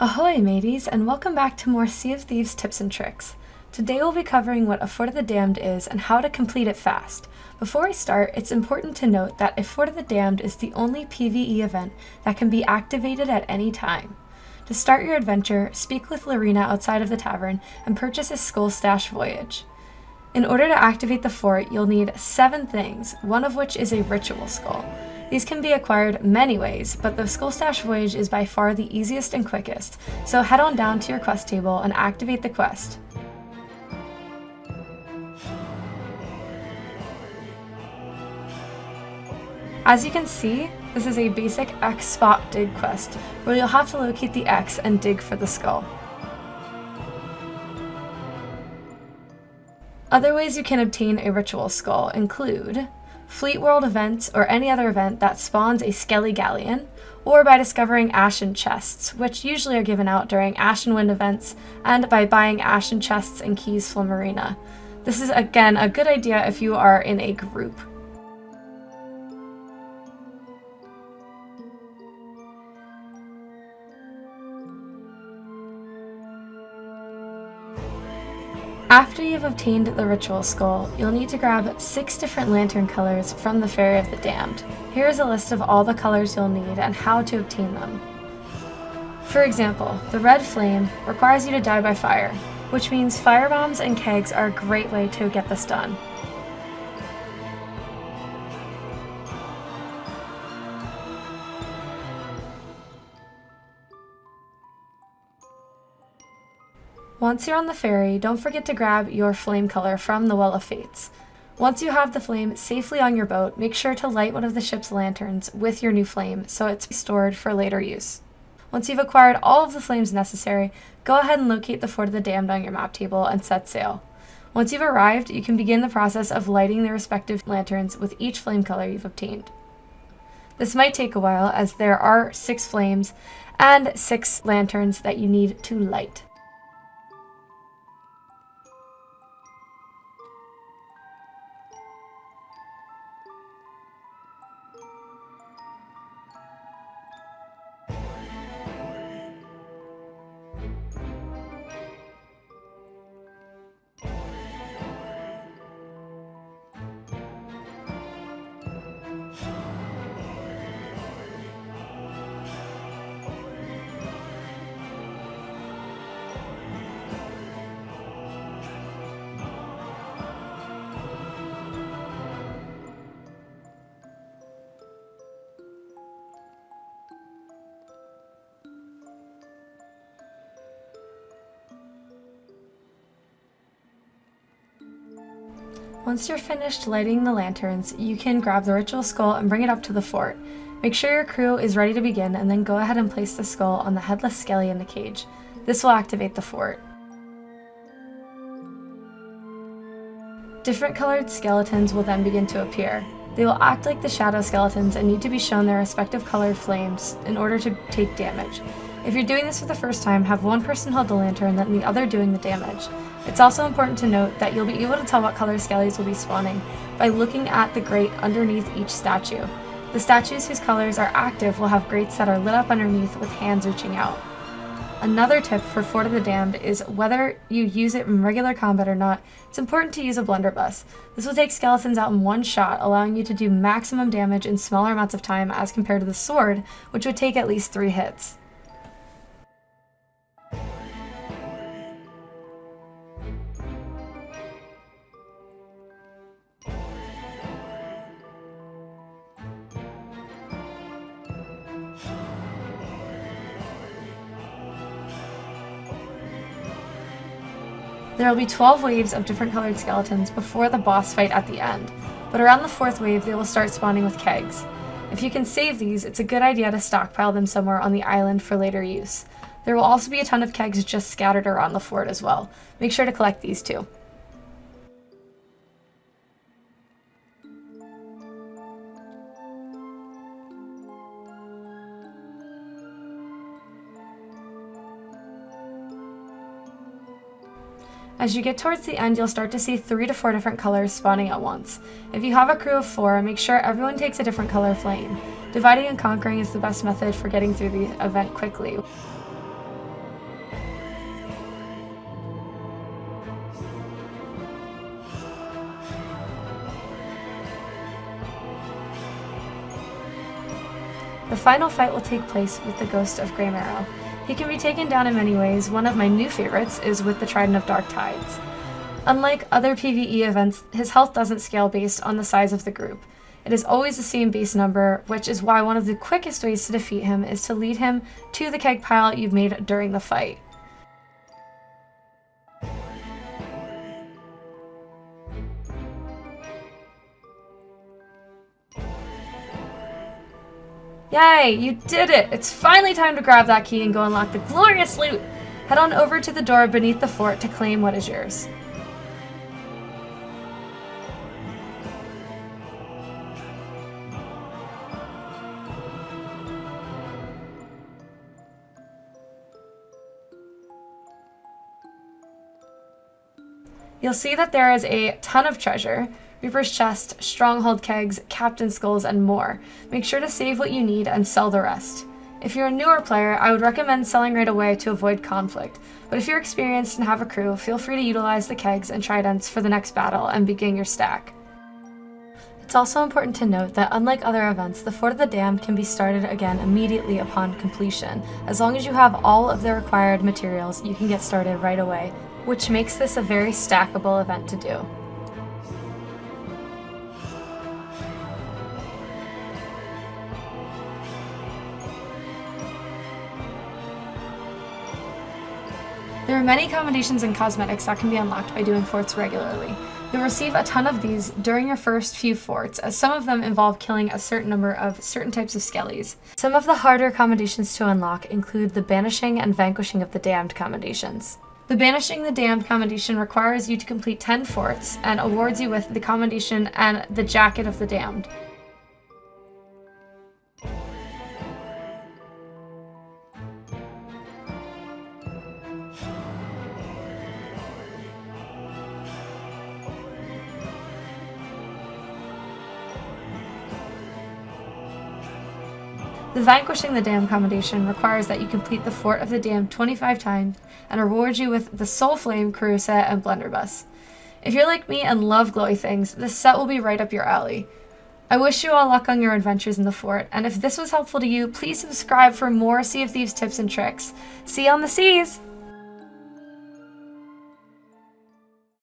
Ahoy mateys, and welcome back to more Sea of Thieves tips and tricks. Today we'll be covering what a Fort of the Damned is and how to complete it fast. Before we start, it's important to note that a Fort of the Damned is the only PvE event that can be activated at any time. To start your adventure, speak with Lorena outside of the tavern and purchase a skull stash Voyage. In order to activate the fort, you'll need 7 things, one of which is a ritual skull. These can be acquired many ways, but the Skull Stash Voyage is by far the easiest and quickest, so head on down to your quest table and activate the quest. As you can see, this is a basic X spot dig quest, where you'll have to locate the X and dig for the skull. Other ways you can obtain a ritual skull include Fleet World events or any other event that spawns a Skelly Galleon, or by discovering Ashen chests, which usually are given out during Ashen Wind events, and by buying Ashen chests and keys from Arena. This is again a good idea if you are in a group. After you've obtained the ritual skull, you'll need to grab 6 different lantern colors from the Ferry of the Damned. Here is a list of all the colors you'll need and how to obtain them. For example, the red flame requires you to die by fire, which means firebombs and kegs are a great way to get this done. Once you're on the ferry, don't forget to grab your flame color from the Well of Fates. Once you have the flame safely on your boat, make sure to light one of the ship's lanterns with your new flame so it's stored for later use. Once you've acquired all of the flames necessary, go ahead and locate the Fort of the Damned on your map table and set sail. Once you've arrived, you can begin the process of lighting the respective lanterns with each flame color you've obtained. This might take a while as there are 6 flames and 6 lanterns that you need to light. Once you're finished lighting the lanterns, you can grab the ritual skull and bring it up to the fort. Make sure your crew is ready to begin and then go ahead and place the skull on the headless skelly in the cage. This will activate the fort. Different colored skeletons will then begin to appear. They will act like the shadow skeletons and need to be shown their respective colored flames in order to take damage. If you're doing this for the first time, have one person hold the lantern, then the other doing the damage. It's also important to note that you'll be able to tell what color skellies will be spawning by looking at the grate underneath each statue. The statues whose colors are active will have grates that are lit up underneath with hands reaching out. Another tip for Fort of the Damned is whether you use it in regular combat or not, it's important to use a blunderbuss. This will take skeletons out in one shot, allowing you to do maximum damage in smaller amounts of time as compared to the sword, which would take at least 3 hits. There will be 12 waves of different colored skeletons before the boss fight at the end, but around the 4th wave they will start spawning with kegs. If you can save these, it's a good idea to stockpile them somewhere on the island for later use. There will also be a ton of kegs just scattered around the fort as well. Make sure to collect these too. As you get towards the end, you'll start to see 3 to 4 different colors spawning at once. If you have a crew of 4, make sure everyone takes a different color flame. Dividing and conquering is the best method for getting through the event quickly. The final fight will take place with the ghost of Grey Marrow. He can be taken down in many ways. One of my new favorites is with the Trident of Dark Tides. Unlike other PvE events, his health doesn't scale based on the size of the group. It is always the same base number, which is why one of the quickest ways to defeat him is to lead him to the keg pile you've made during the fight. Yay, you did it! It's finally time to grab that key and go unlock the glorious loot! Head on over to the door beneath the fort to claim what is yours. You'll see that there is a ton of treasure, Reaper's Chest, Stronghold kegs, Captain Skulls, and more. Make sure to save what you need and sell the rest. If you're a newer player, I would recommend selling right away to avoid conflict, but if you're experienced and have a crew, feel free to utilize the kegs and tridents for the next battle and begin your stack. It's also important to note that unlike other events, the Fort of the Damned can be started again immediately upon completion. As long as you have all of the required materials, you can get started right away, which makes this a very stackable event to do. There are many commendations and cosmetics that can be unlocked by doing forts regularly. You'll receive a ton of these during your first few forts, as some of them involve killing a certain number of certain types of skellies. Some of the harder commendations to unlock include the Banishing and Vanquishing of the Damned commendations. The Banishing the Damned commendation requires you to complete 10 forts and awards you with the commendation and the Jacket of the Damned. The Vanquishing the Damned commendation requires that you complete the Fort of the Damned 25 times and rewards you with the Soul Flame, Crew Set, and Blunderbuss. If you're like me and love glowy things, this set will be right up your alley. I wish you all luck on your adventures in the fort, and if this was helpful to you, please subscribe for more Sea of Thieves tips and tricks. See you on the seas!